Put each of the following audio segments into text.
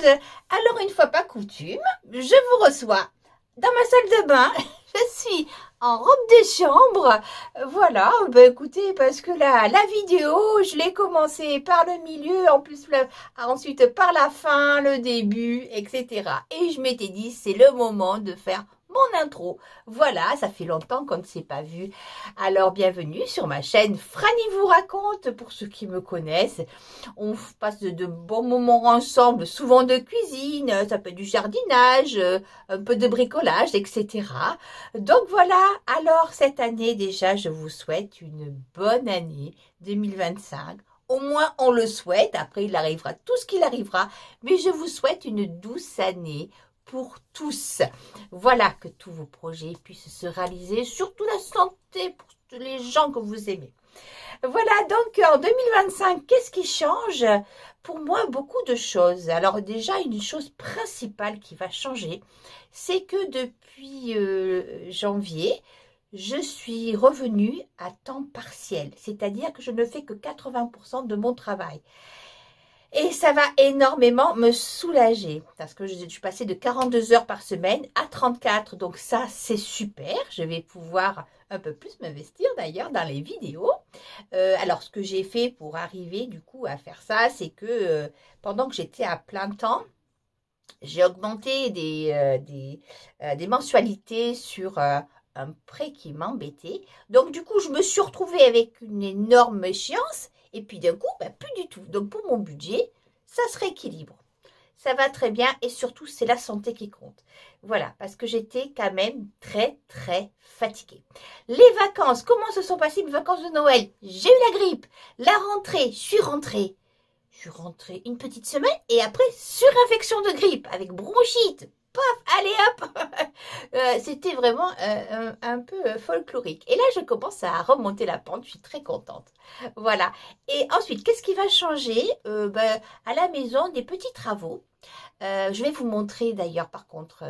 Alors une fois pas coutume, je vous reçois dans ma salle de bain. Je suis en robe de chambre. Voilà, ben écoutez, parce que la vidéo, je l'ai commencé par le milieu, en plus ensuite par la fin, le début, etc. Et je m'étais dit, c'est le moment de faire mon intro. Voilà, ça fait longtemps qu'on ne s'est pas vu. Alors, bienvenue sur ma chaîne Franny vous raconte. Pour ceux qui me connaissent, on passe de bons moments ensemble, souvent de cuisine, ça peut être du jardinage, un peu de bricolage, etc. Donc voilà, alors cette année déjà, je vous souhaite une bonne année 2025. Au moins, on le souhaite. Après, il arrivera tout ce qu'il arrivera. Mais je vous souhaite une douce année pour tous. Voilà, que tous vos projets puissent se réaliser, surtout la santé pour tous les gens que vous aimez. Voilà, donc en 2025, qu'est-ce qui change? Pour moi, beaucoup de choses. Alors déjà, une chose principale qui va changer, c'est que depuis janvier, je suis revenue à temps partiel. C'est-à-dire que je ne fais que 80% de mon travail. Et ça va énormément me soulager parce que je suis passée de 42 heures par semaine à 34. Donc ça, c'est super. Je vais pouvoir un peu plus m'investir d'ailleurs dans les vidéos. Alors, ce que j'ai fait pour arriver du coup à faire ça, c'est que pendant que j'étais à plein temps, j'ai augmenté des mensualités sur un prêt qui m'embêtait. Donc du coup, je me suis retrouvée avec une énorme échéance. Et puis d'un coup, plus du tout. Donc pour mon budget, ça se rééquilibre. Ça va très bien et surtout, c'est la santé qui compte. Voilà, parce que j'étais quand même très fatiguée. Les vacances, comment se sont passées mes vacances de Noël? J'ai eu la grippe. La rentrée, je suis rentrée une petite semaine et après, surinfection de grippe avec bronchite. Paf, allez hop. C'était vraiment un peu folklorique. Et là, je commence à remonter la pente. Je suis très contente. Voilà. Et ensuite, qu'est-ce qui va changer? À la maison, des petits travaux. Je vais vous montrer d'ailleurs, par contre,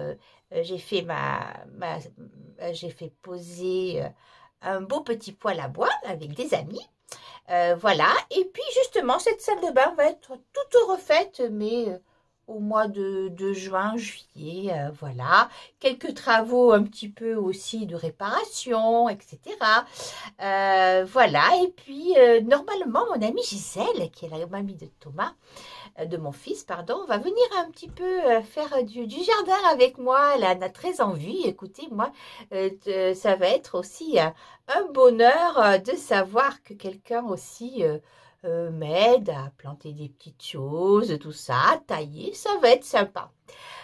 j'ai fait j'ai fait poser un beau petit poêle à bois avec des amis. Voilà. Et puis, justement, cette salle de bain va être toute refaite, mais au mois de juin, juillet, voilà. Quelques travaux un petit peu aussi de réparation, etc. Voilà, et puis normalement, mon amie Gisèle, qui est la mamie de Thomas, de mon fils, pardon, va venir un petit peu faire du jardin avec moi. Elle en a très envie. Écoutez, moi, ça va être aussi un bonheur de savoir que quelqu'un aussi m'aide à planter des petites choses, tout ça, à tailler, ça va être sympa.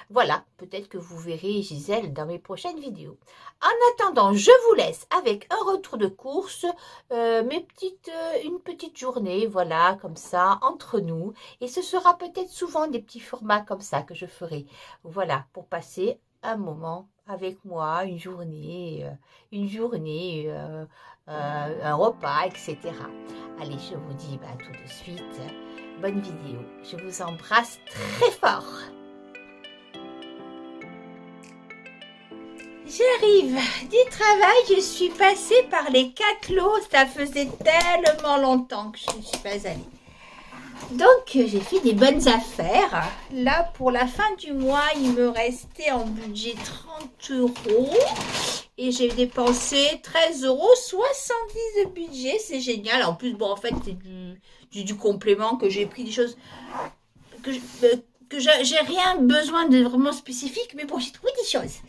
Voilà, peut-être que vous verrez Gisèle dans mes prochaines vidéos. En attendant, je vous laisse avec un retour de course, une petite journée, voilà, comme ça, entre nous. Et ce sera peut-être souvent des petits formats comme ça que je ferai, voilà, pour passer un moment avec moi, une journée, un repas, etc. Allez, je vous dis tout de suite, bonne vidéo. Je vous embrasse très fort. J'arrive du travail, je suis passée par les 4 lots, ça faisait tellement longtemps que je ne suis pas allée. Donc, j'ai fait des bonnes affaires. Là, pour la fin du mois, il me restait en budget 30 €. Et j'ai dépensé 13,70 € de budget. C'est génial. En plus, bon, en fait, c'est du complément que j'ai pris des choses que j'ai rien besoin de vraiment spécifique. Mais bon, j'ai trouvé des choses.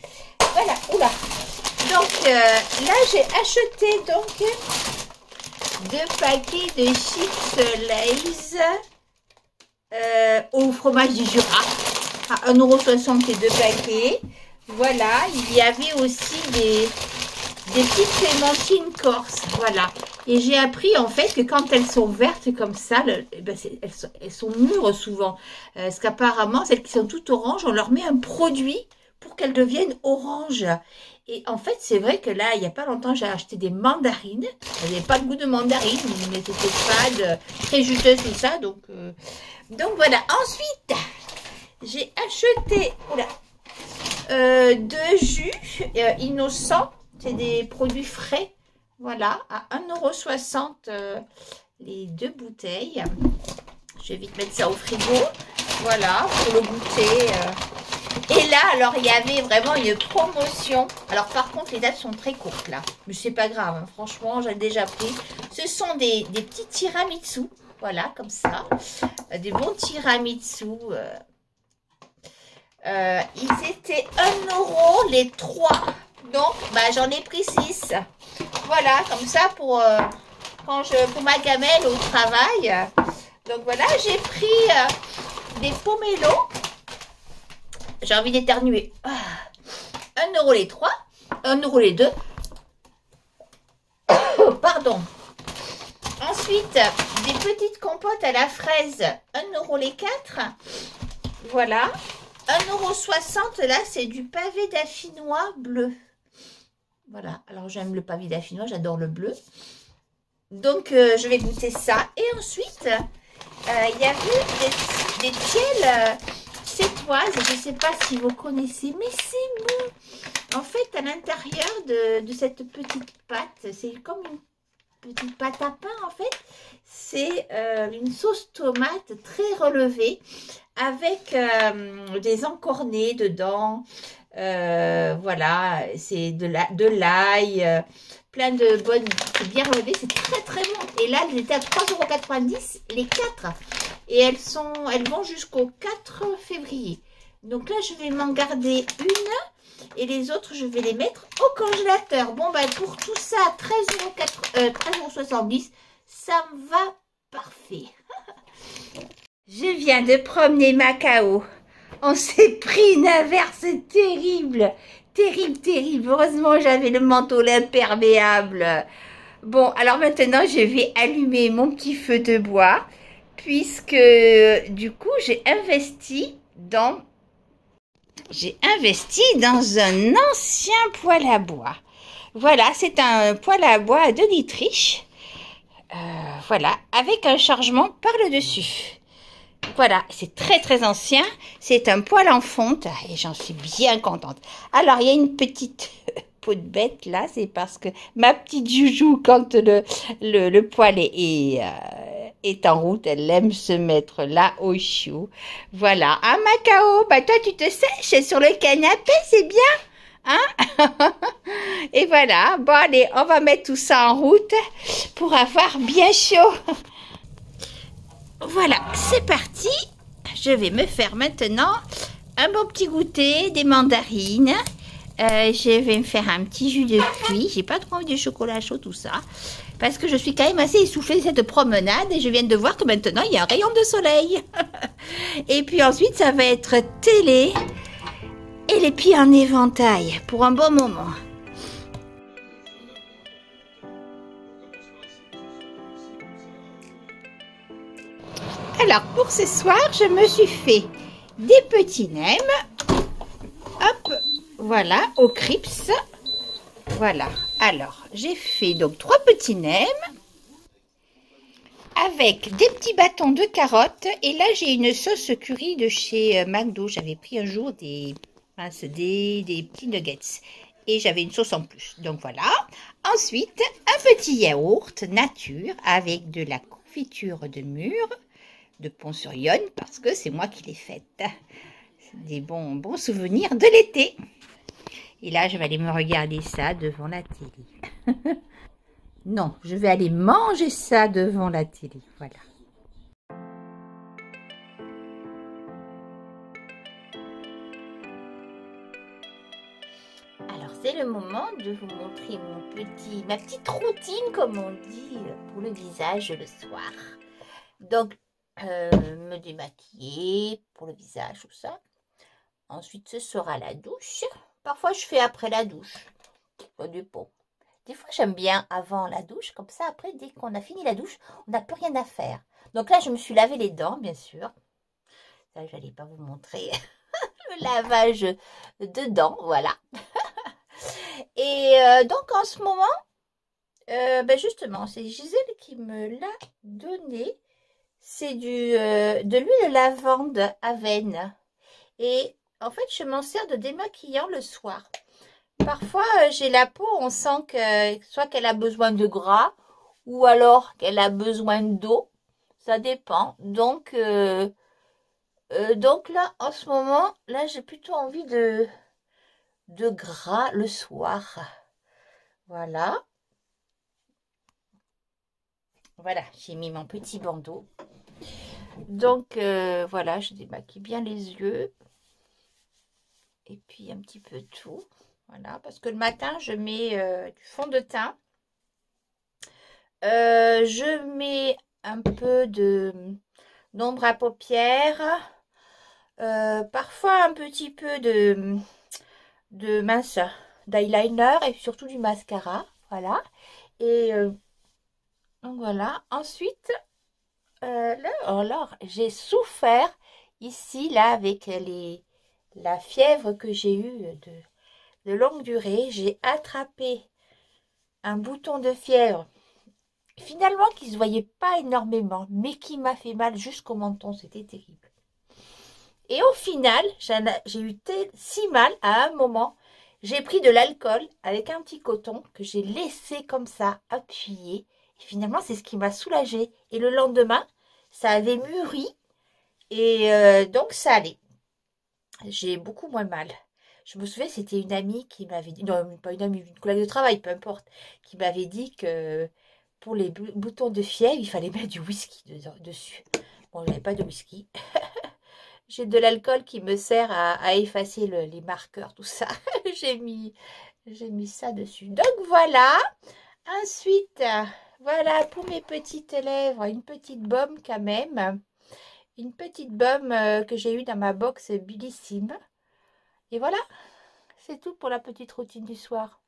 Voilà. Oula. Donc, là, j'ai acheté donc 2 paquets de chips Lay's au fromage du Jura à 1,60 € les 2 paquets. Voilà, il y avait aussi des petites clémentines corse. Voilà. Et j'ai appris en fait que quand elles sont vertes comme ça, elles sont mûres souvent. Parce qu'apparemment, celles qui sont toutes oranges, on leur met un produit pour qu'elles deviennent oranges. Et en fait, c'est vrai que là, il n'y a pas longtemps, j'ai acheté des mandarines. Elles n'avaient pas de goût de mandarine, mais n'étaient pas très juteuses, tout ça. Donc voilà. Ensuite, j'ai acheté 2 jus innocents. C'est des produits frais. Voilà, à 1,60 € les 2 bouteilles. Je vais vite mettre ça au frigo. Voilà, pour le goûter. Et là, alors, il y avait vraiment une promotion. Alors, par contre, les dates sont très courtes, là. Mais c'est pas grave, hein. Franchement, j'ai déjà pris. Ce sont des petits tiramisu. Voilà, comme ça. Des bons tiramisu. Ils étaient 1 € les 3. Donc, bah, j'en ai pris 6. Voilà, comme ça, pour ma gamelle au travail. Donc, voilà, j'ai pris des pomelos. J'ai envie d'éternuer. 1 € les 3. 1 € les 2. Pardon. Ensuite, des petites compotes à la fraise. 1 € les 4. Voilà. 1,60 € là, c'est du pavé d'affinois bleu. Voilà. Alors, j'aime le pavé d'affinois, j'adore le bleu. Donc, je vais goûter ça. Et ensuite, il y avait des tiels sétoises. Je ne sais pas si vous connaissez, mais c'est bon. En fait, à l'intérieur de cette petite pâte, c'est comme une petite pâte à pain, en fait. C'est une sauce tomate très relevée avec des encornés dedans. Voilà, c'est de l'ail, plein de bonnes, c'est bien relevé, c'est très très bon. Et là, elles étaient à 3,90 € les 4. Et elles vont jusqu'au 4 février. Donc là, je vais m'en garder une. Et les autres, je vais les mettre au congélateur. Bon, ben pour tout ça, 13,70 €, ça me va parfait. Je viens de promener Macao. On s'est pris une averse terrible. Terrible, terrible. Heureusement, j'avais le manteau imperméable. Bon, alors maintenant, je vais allumer mon petit feu de bois. Puisque, du coup, j'ai investi dans un ancien poêle à bois. Voilà, c'est un poêle à bois de Dietrich. Voilà, avec un chargement par le dessus. Voilà, c'est très très ancien. C'est un poêle en fonte et j'en suis bien contente. Alors, il y a une petite peau de bête là. C'est parce que ma petite joujou, quand le poêle est en route, elle aime se mettre là au chiot. Voilà, à Macao, bah toi tu te sèches sur le canapé, c'est bien, hein? Et voilà, bon allez, on va mettre tout ça en route pour avoir bien chaud. Voilà, c'est parti. Je vais me faire maintenant un bon petit goûter, des mandarines. Je vais me faire un petit jus de fruits. J'ai pas trop envie de chocolat chaud, tout ça. Parce que je suis quand même assez essoufflée de cette promenade. Et je viens de voir que maintenant, il y a un rayon de soleil. Et puis ensuite, ça va être télé. Et les pieds en éventail pour un bon moment. Alors, pour ce soir, je me suis fait des petits nems. Hop, voilà, au Crips. Voilà. Alors, j'ai fait donc 3 petits nems avec des petits bâtons de carottes. Et là, j'ai une sauce curry de chez McDo. J'avais pris un jour des petits nuggets. Et j'avais une sauce en plus. Donc, voilà. Ensuite, un petit yaourt nature avec de la confiture de mûre de Pont-sur-Yonne parce que c'est moi qui l'ai faite. Des bons souvenirs de l'été. Et là, je vais aller me regarder ça devant la télé. Non, je vais aller manger ça devant la télé. Voilà. Alors, c'est le moment de vous montrer ma petite routine, comme on dit, pour le visage le soir. Donc, me démaquiller pour le visage, tout ça. Ensuite, ce sera la douche. Parfois, je fais après la douche. Ça dépend. Des fois, j'aime bien avant la douche. Comme ça, après, dès qu'on a fini la douche, on n'a plus rien à faire. Donc là, je me suis lavé les dents, bien sûr. Ça, je n'allais pas vous montrer le lavage de dents. Voilà. Et donc, en ce moment, ben justement, c'est Gisèle qui me l'a donné. C'est de l'huile de lavande Avène. Et en fait, je m'en sers de démaquillant le soir. Parfois, j'ai la peau, on sent que soit qu'elle a besoin de gras ou alors qu'elle a besoin d'eau. Ça dépend. Donc, Donc là, en ce moment, là, j'ai plutôt envie de gras le soir. Voilà. Voilà, j'ai mis mon petit bandeau. Donc, voilà, je démaquille bien les yeux. Et puis, un petit peu tout. Voilà, parce que le matin, je mets du fond de teint. Je mets un peu d'ombre à paupières. Parfois, un petit peu de mince d'eyeliner et surtout du mascara. Voilà. Et donc, voilà. Ensuite, là, alors, j'ai souffert ici, là, avec la fièvre que j'ai eue de longue durée. J'ai attrapé un bouton de fièvre, finalement, qui ne se voyait pas énormément, mais qui m'a fait mal jusqu'au menton. C'était terrible. Et au final, j'ai eu si mal à un moment. J'ai pris de l'alcool avec un petit coton que j'ai laissé comme ça, appuyé. Et finalement, c'est ce qui m'a soulagée. Et le lendemain, ça avait mûri. Et donc, ça allait. J'ai beaucoup moins mal. Je me souviens, c'était une amie qui m'avait dit, non, pas une amie, une collègue de travail, peu importe, qui m'avait dit que pour les boutons de fièvre, il fallait mettre du whisky dessus. Bon, je n'avais pas de whisky. J'ai de l'alcool qui me sert à effacer les marqueurs, tout ça. J'ai mis ça dessus. Donc voilà. Ensuite, voilà pour mes petites lèvres, une petite baume quand même. Une petite baume que j'ai eue dans ma box Billissime. Et voilà, c'est tout pour la petite routine du soir.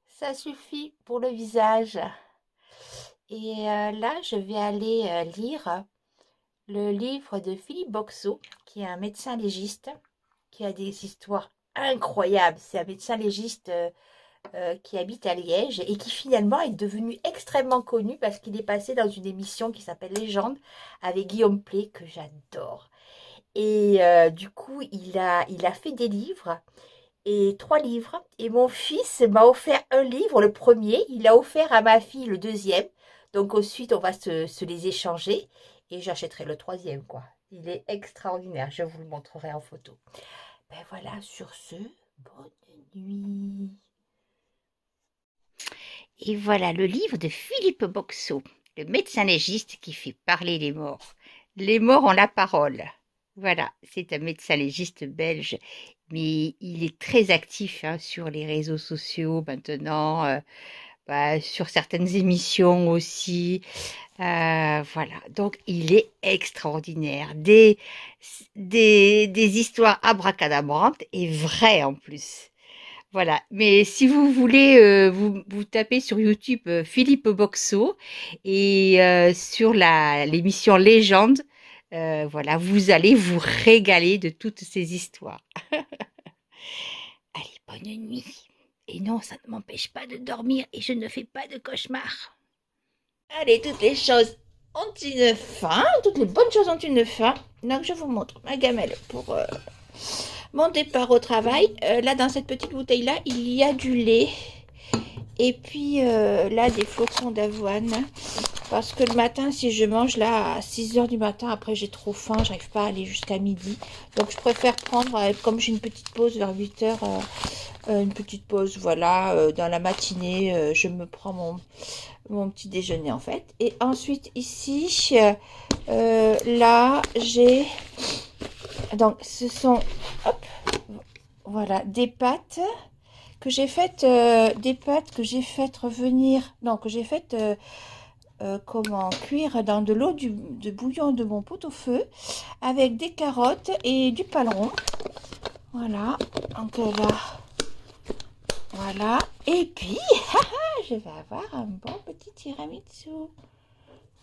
Ça suffit pour le visage. Et là, je vais aller lire le livre de Philippe Boxeau, qui est un médecin légiste, qui a des histoires incroyables. C'est un médecin légiste qui habite à Liège et qui finalement est devenu extrêmement connu parce qu'il est passé dans une émission qui s'appelle Légende avec Guillaume Play, que j'adore. Et du coup, il a fait des livres, et 3 livres. Et mon fils m'a offert un livre, le premier. Il a offert à ma fille le deuxième. Donc ensuite, on va se les échanger. Et j'achèterai le 3e, quoi. Il est extraordinaire. Je vous le montrerai en photo. Ben voilà, sur ce, bonne nuit. Et voilà le livre de Philippe Boxeau, le médecin légiste qui fait parler les morts. Les morts ont la parole. Voilà, c'est un médecin légiste belge, mais il est très actif sur les réseaux sociaux maintenant, sur certaines émissions aussi. Voilà, donc il est extraordinaire. Des histoires abracadabrantes et vraies en plus. Voilà, mais si vous voulez, vous tapez sur YouTube Philippe Boxeau et sur l'émission Légende, voilà, vous allez vous régaler de toutes ces histoires. Allez, bonne nuit. Et non, ça ne m'empêche pas de dormir et je ne fais pas de cauchemars. Allez, toutes les choses ont une fin, toutes les bonnes choses ont une fin. Donc je vous montre ma gamelle pour mon départ au travail. Là, dans cette petite bouteille-là, il y a du lait. Et puis là, des flocons d'avoine. Parce que le matin, si je mange là à 6 h du matin, après j'ai trop faim, j'arrive pas à aller jusqu'à midi. Donc je préfère prendre, comme j'ai une petite pause vers 8 h, une petite pause, voilà, dans la matinée, je me prends mon petit déjeuner en fait. Et ensuite ici, là, j'ai... Donc ce sont, hop, voilà, des pâtes que j'ai faites, revenir, non, que j'ai faites... comment cuire dans de l'eau de bouillon de mon pot-au-feu avec des carottes et du paleron. Voilà, donc là, voilà, et puis je vais avoir un bon petit tiramisu,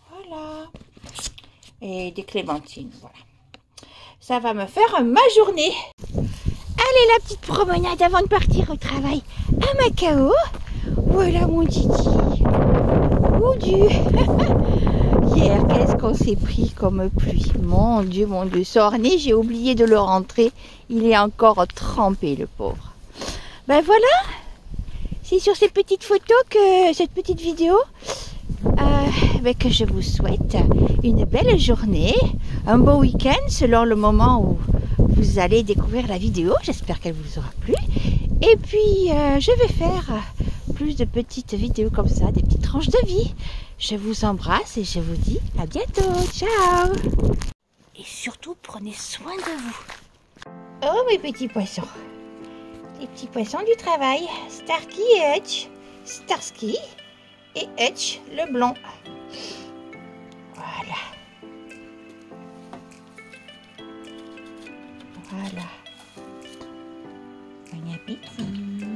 voilà, et des clémentines, voilà. Ça va me faire ma journée. Allez, la petite promenade avant de partir au travail à Macao. Voilà mon titi. Mon Dieu. Hier, qu'est-ce qu'on s'est pris comme pluie. Mon Dieu, ça orné, j'ai oublié de le rentrer. Il est encore trempé, le pauvre. Ben voilà. C'est sur cette petite photo cette petite vidéo Que je vous souhaite une belle journée, un beau week-end selon le moment où vous allez découvrir la vidéo. J'espère qu'elle vous aura plu. Et puis, je vais faire plus de petites vidéos comme ça, des petites tranches de vie. Je vous embrasse et je vous dis à bientôt. Ciao! Et surtout, prenez soin de vous. Oh, mes petits poissons. Les petits poissons du travail. Starky et Hutch. Starsky et Hutch, le blond. Voilà. Voilà. Bon appétit.